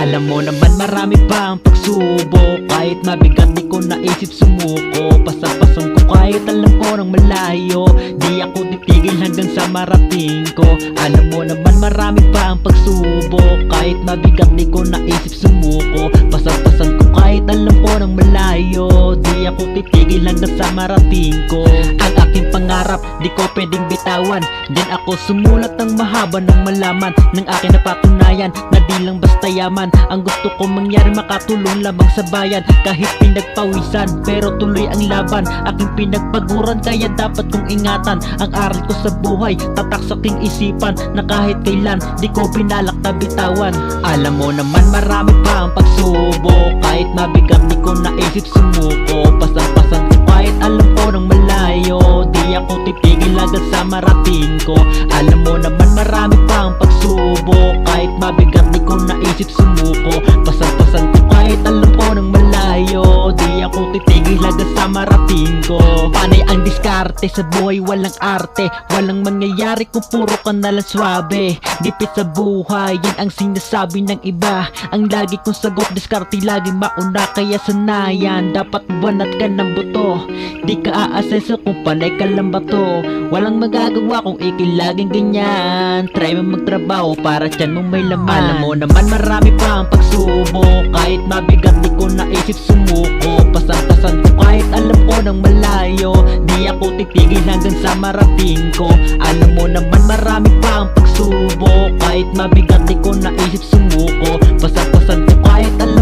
Alam mo naman marami pa ang pagsubok, kahit mabigat di ko naisip sumuko. Pasapasan ko kahit alam ko nang malayo, di ako titigil hanggang sa marating ko. Alam mo naman marami pa ang pagsubok, kahit mabigat di ko naisip sumuko. Pasapasan ko kahit alam ko nang malayo, di ako titigil hanggang sa marating ko. Ang aking pangarap di ko pwedeng bitawan, din ako sumulat ng mahaba ng malaman ng aking napatunayan na di lang basta yaman. Ang gusto ko mangyari makatulong lamang sa bayan, kahit pinagpawisan pero tuloy ang laban. Aking pinagpaguran kaya dapat kong ingatan ang aral ko sa buhay, tatak sa aking isipan na kahit kailan di ko pinalak na bitawan. Alam mo naman marami pa ang pagsubok, kahit mabigat di ko naisip sumuko. Pasan-pasan ko kahit alam ko nang malayo, di ako titigil agad sa marating ko. Alam mo naman marami pa ang pagsubok, kahit mabigat di ko naisip sumuko. Pasan-pasan ko kahit alam ko nang malayo, di ako titigil agad sa marating ko. Panay ang diskarte sa buhay, walang arte, walang mangyayari kung puro ka nalang swabe. Gipit sa buhay, yan ang sinasabi ng iba. Ang lagi kong sagot, diskarte lagi mauna, kaya sanayan. Dapat banat ka ng buto, di ka aasenso kung panay ka lang bato. Walang magagawa kung ikilaging ganyan. Try mo magtrabaho para tiyan mong may laman. Alam mo naman marami pa ang pagsubok, kahit mabigat di ko naisip sumuko. Pasan-pasan ko kahit alam ko nang malayo, di ako titigil hanggang sa marating ko. Alam mo naman marami pa ang pagsubok, kahit mabigat di ko naisip sumuko. Pasan-pasan ko kahit alam